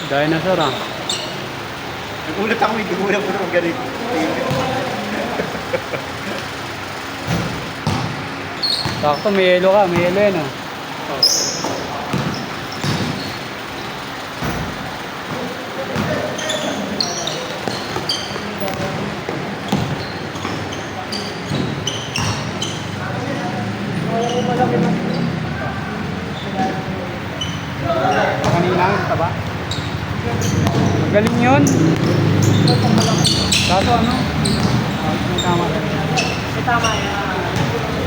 Dinosaur ah. Nagulat ako, may dumulang ko naman ganito. Sakto, may yelo ka. May yelo yan ah. Kanina, taba. Magaling yun. Kaso ano? May tama ka. May tama yan.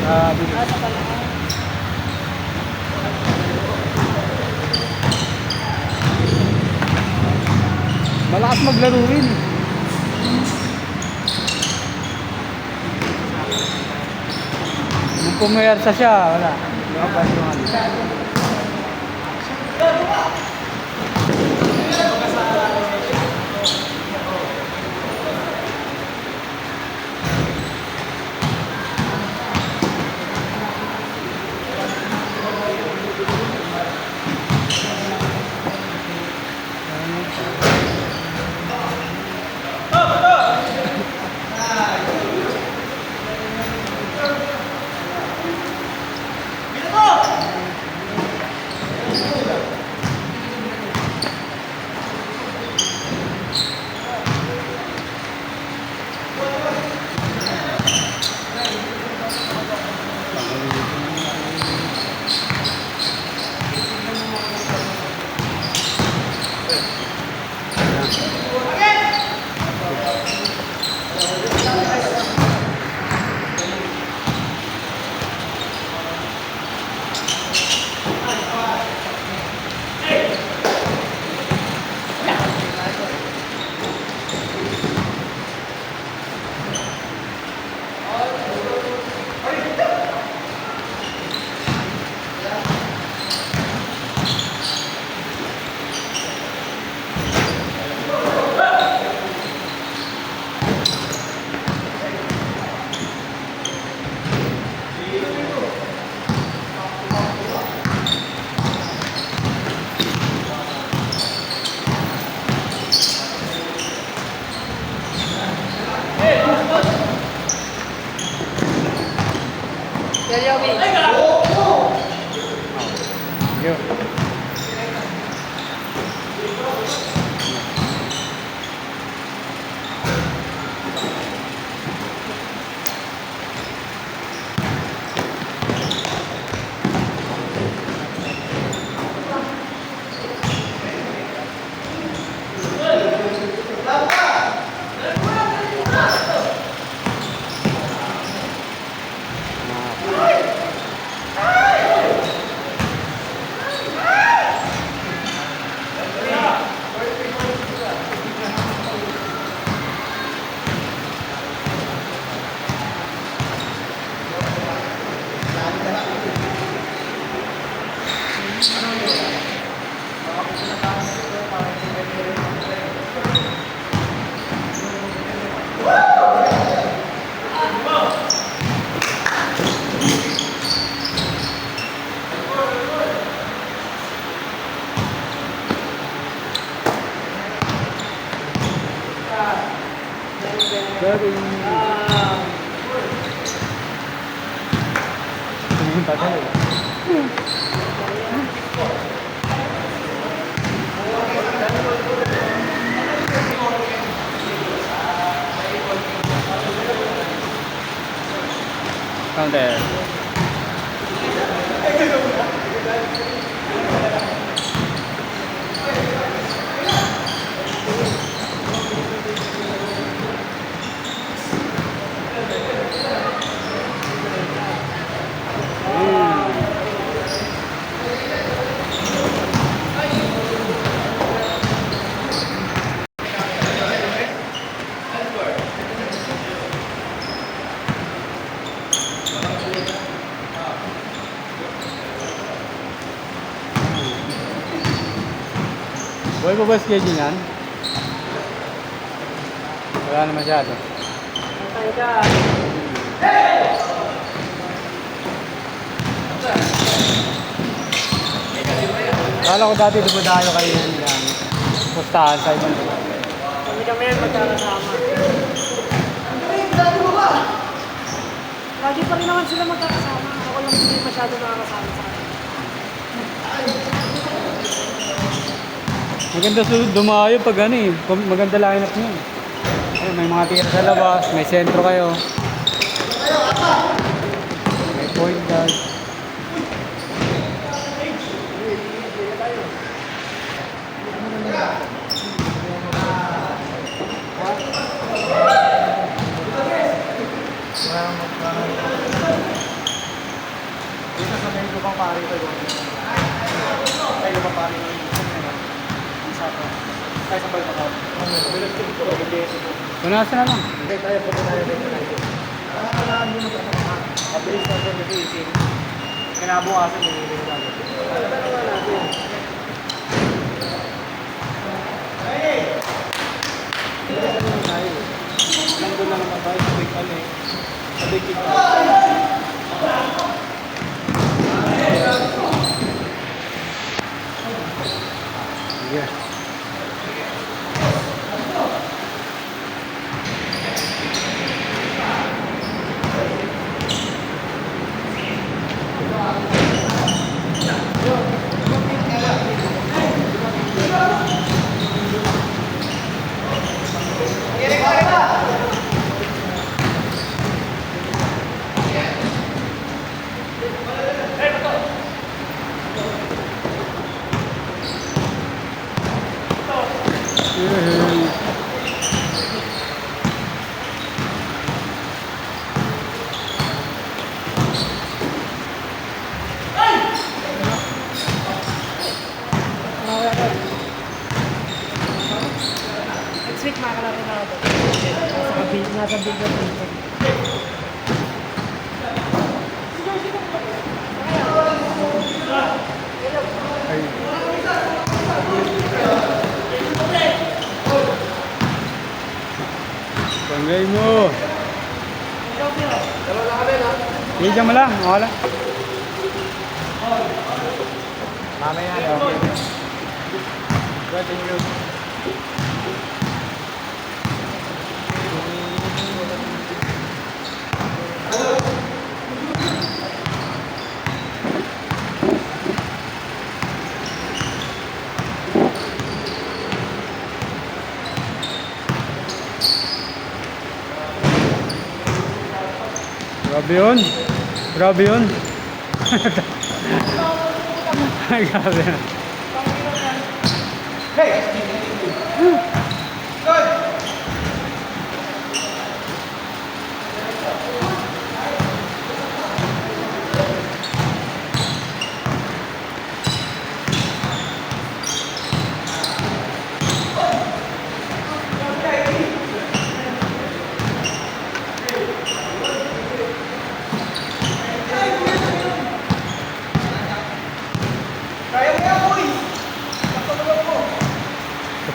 Sa talaga. Malakas maglaro rin. Nung pumayarsa siya, wala. Yan yung win. Yo. Galing. Pumunta ka na. Down there. Buhay pa ba schedule yan? Wala na masyado. Antay ka. Kala ko dati dumo tayo kayo yan lang. pustahan sa ibang lugar. Kami yan magkakasama. Lagi pa rin naman sila magkakasama. Ako lang hindi masyado nakakasama sa kanila. Maganda dumayo pag ano eh. Maganda lineup niyo. Ayun, may mga tira sa labas, may sentro kayo. May point guard. Dito sa may lubang pari ko yun. Ay, lubang pari ko yun. Isa pa. Kaya sa balbakaw. Bilang ito, hindi ito. Punasan na lang. Hindi tayo pag tayo dito. Mabilis na ito dito isin. Kinabukasan yung hindi natin. Ano naman natin? Nandun lang naman tayo sa big ano eh. Sa big kick out. Yeah. Next week makakalaro na ako. Nasa big na dito. Panggay mo. Bigyan mo lang. Wala. Mamaya na. Continue. Grabe yun. Grabe yun. Ay, grabe na.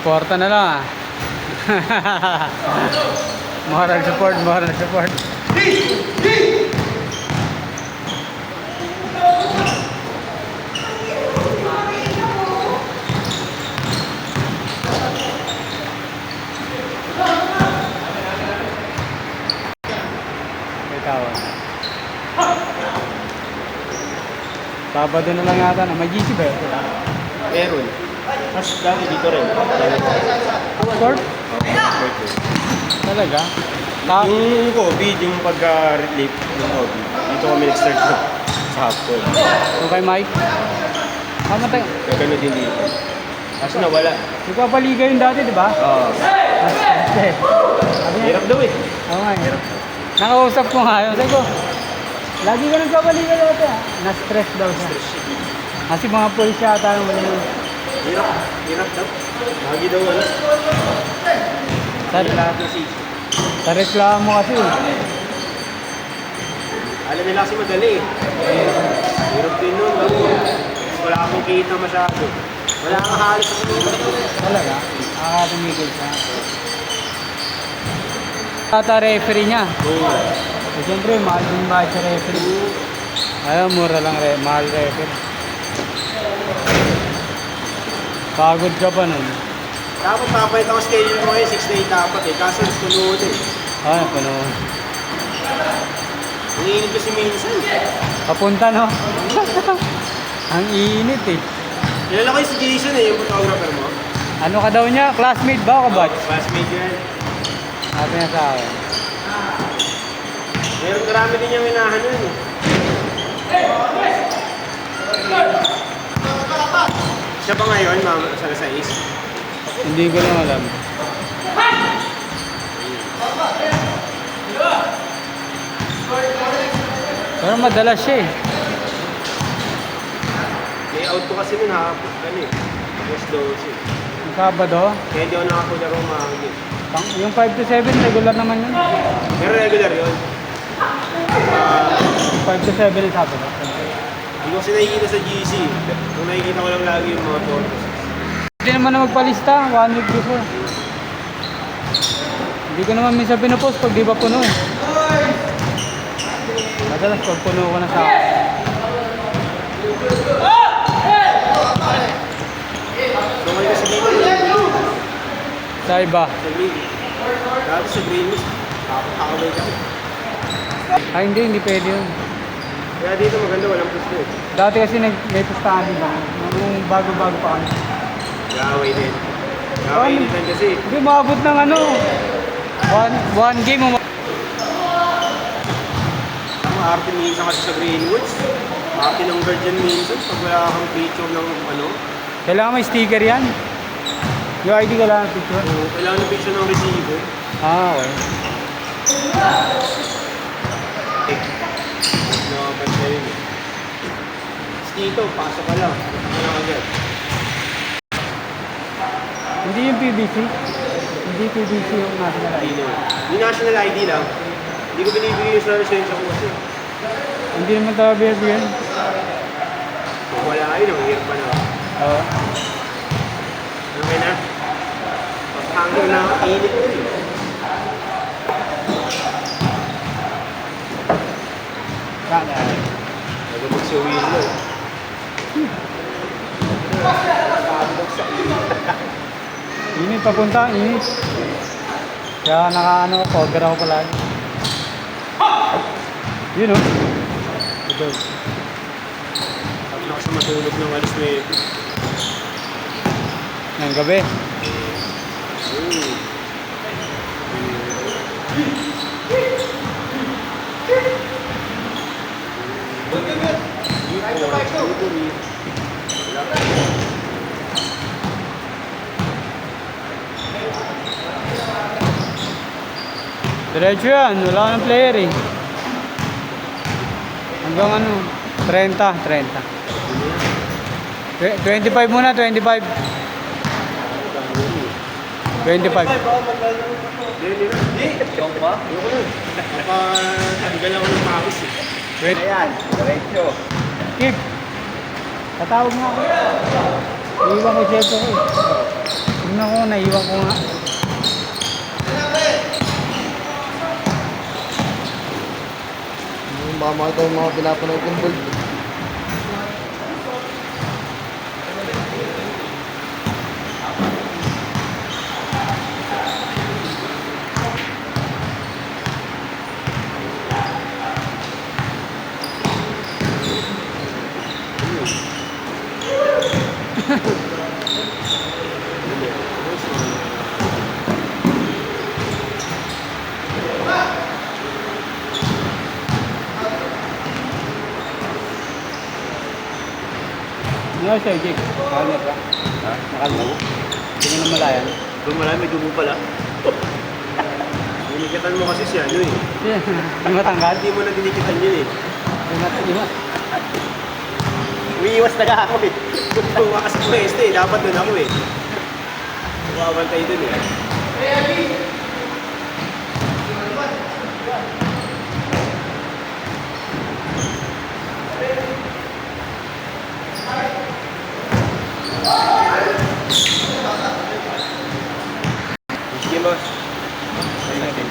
Suporta na lang ah. Moral support, moral support. May tawag. Sabado na lang yata na. May GC ba yun? Meron. Mas dati dito rin. Sport? Talaga? Yung COVID, yung pagka-relief ng COVID, dito kami nag-start sa hapon. Yung kay Mike? Ano tayo? Gagano din dito. Kaso nawala. Nagpapaliga yun dati, di ba? Oo. Hirap daw eh. Oo nga eh. Nakausap ko nga yun. Sabi ko, lagi ka nagpapaliga dati ah. Na-stress daw siya. Kasi mga pulis yata yung wala yun. Hirap daw. Lagi daw wala. Sa reklamo kasi. Alam nila kasi madali eh. Hirap din nun. Wala akong kita masyado. Wala kang halos sa kanila. Talaga? Nakakatumigil siya. Tata referee niya. Eh, siyempre, mahal din ba sa referee? Ayaw, mura lang mahal referee. Pagod ka pa nun. Dapat papalit ako schedule mo ngayon, 6 to 8 dapat eh. Kaso tulood eh. Ah, puno. Nanginit ko si minsan. Papunta, no? Ang init eh. Kilala ko yung si Jason eh, yung photographer mo. Ano ka daw niya? Classmate ba o kabatch? Classmate yan. Sabi niya sa akin. Meron karami din niyang inahan yun eh. Siya ba ngayon, ma'am, sa 6? Hindi ko lang alam. Pero madalas siya eh. May out ko kasi nun hapon. Ano eh? Yes, 12 eh. Yung Sabado, Kaya di ako nakakularo mahangin. yung 5 to 7, regular naman yun. Pero regular yun. 5 to 7 yung Sabado. Hindi ko kasi nakikita sa GC. Kung nakikita ko lang lagi yung mga photos. Hindi naman na magpalista, 1 week before. Hindi ko naman minsan pinupost pag di ba puno eh. Madalas pag puno ko na sa akin. So ngayon kasi dito yung Sa iba. sa green. Dati sa green list, kakaway kami. Ay hindi pwede yun. Kaya dito maganda, walang pusto eh. Dati kasi may pustahan din kami. Nung bago-bago pa kami. Kakaway din. Kakaway din kasi. Hindi maabot ng ano. One game mo. Ang arte minsan kasi sa Greenwoods. Arte ng Virgin minsan pag wala kang picture ng ano. Kailangan may sticker yan. Yung ID kailangan picture. Kailangan ng picture ng receiver. Ah, okay. Nakakanta yun eh. Dito, pasok ka lang. Ano agad? Hindi yung PVC. Hindi PVC yung national ID. Dino. Yung national ID lang. Hindi ko binibigay yung sa lisensya ko kasi. Hindi naman tayo bibigyan. Kung wala yun, ang hirap pa na. Oo. Okay na? Paghangin na ang init ko eh. Kada. Nagabag si Willo. Init papunta, init. Kaya naka-ano, cover ako palagi. Yun o. Ito. Sabi na kasi matulog ng alas 9. Ngayong gabi. Diretso yan, wala nang player eh. Hanggang ano, 30. 25 muna, 25. 25. Hindi, ikaw ba? Ayoko na. Napatanggal ako ng pawis eh. Wait. Ayan, diretso. Kip, tatawag nga ako. Iiwan ko siya ko eh. Tignan ko, naiwan ko nga. Baka makita yung mga pinapanood ng bulb. Ano siya, Jake? Nakalit ba? Ha? Nakalit. Hindi mo na malayan. Doon malami, may dugo pala. Dinikatan mo kasi siya, ano eh. Hindi matanggal. Hindi mo na dinikitan yun eh. Hindi mat. Umiiwas na ako eh. Kung kasi pweste eh, dapat doon ako eh. Makabantay doon eh. Sige mo. Ayun natin.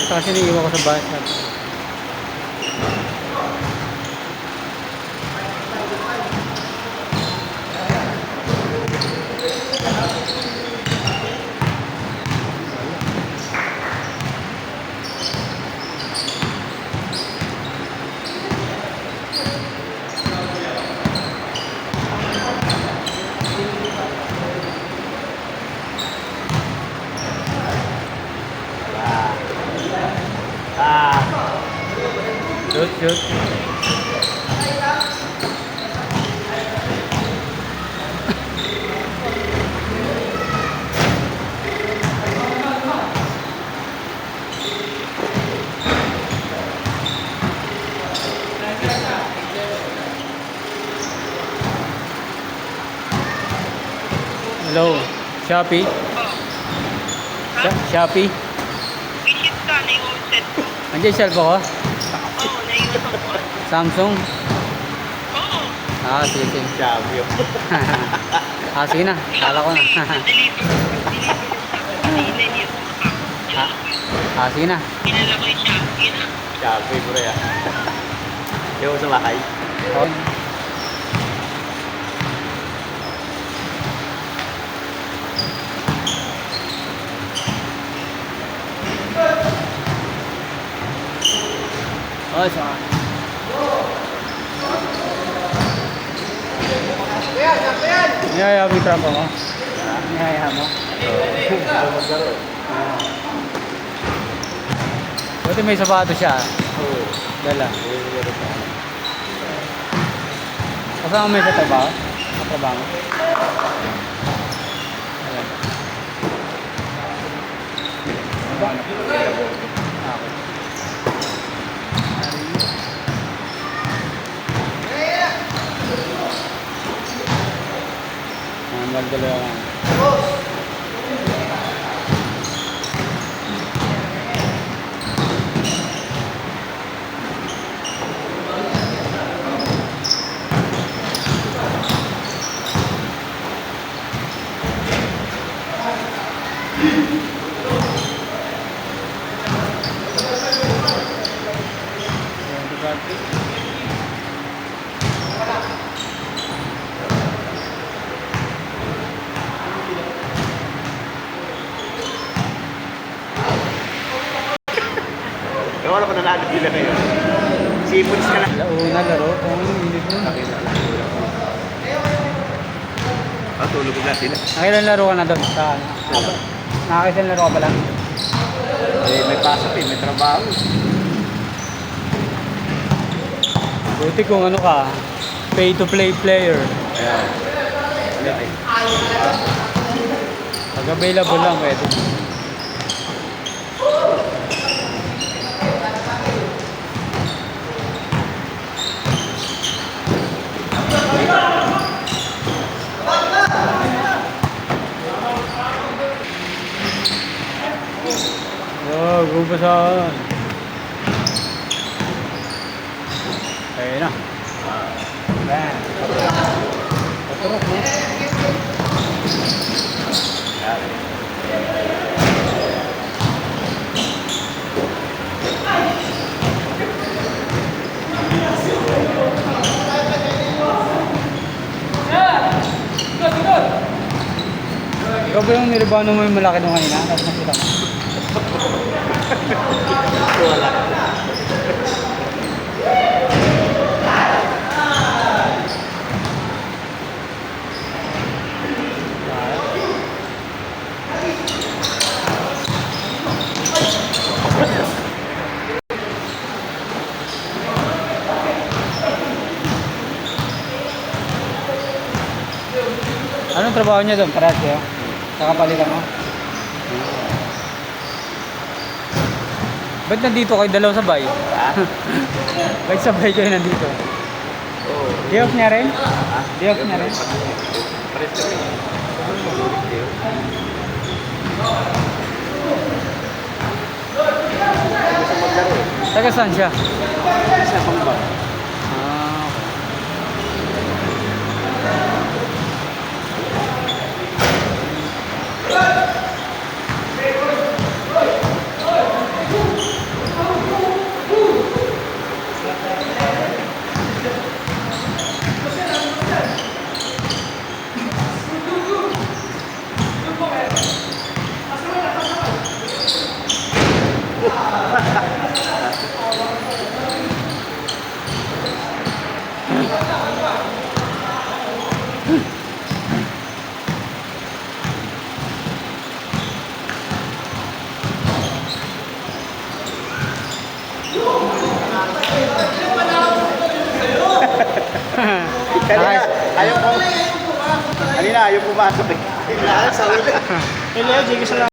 kasi naiiwan ko sa bus. Shoot, shoot. Hello, Shopee? Shopee? Visit ka, naiwan mo set ko. Andiyan yung cellphone ko? Oo, naiwan ako. Samsung? Oo. Ah, sige, sige. Shopee. Ah, sige na. Kala ko na. Deliver kanina niyo. Ah, sige na. Kilala ko yung Shopee na. Shopee, bro, yan. Yung sumakay. Okay. Oh, sa Niyaya mo yung trampo mo? Niyaya mo? Buti may sapato siya. Oo. Dala. Kasama mo yung sa trabaho? Sa trabaho? Ayan. Okay. Magdalawa lang. Yung ano pa nanalo sila ngayon? Seafoods ka na. Launa laro. Kung hindi mo. Tulog na sila. Nakailan laro ka na doon? Sa ano? Nakakailan laro ka ba lang? Eh, may pasok eh, may trabaho. Buti kung ano ka, pay to play player. Ayan. Ano eh? Pag available lang pwede. Oh, gubasan. Ayun na. Ayan. Paturok mo. Ikaw ba yung nilibano mo yung malaki nung kanina? Tapos nakita mo? Wala. Anong trabaho niya doon? Parehas kayo? Kakapalitan mo? Ba't nandito kayo dalaw sabay? Ha? Ba't sabay kayo nandito? Oo. Day off niya rin? Ha? Day off niya rin? Pares kami. Gusto maglaro eh. Taga saan siya? Sa Pampang. Ah, okay. Kanina, ayaw pumasok eh. Sa ulo. Leo, Jiggy sa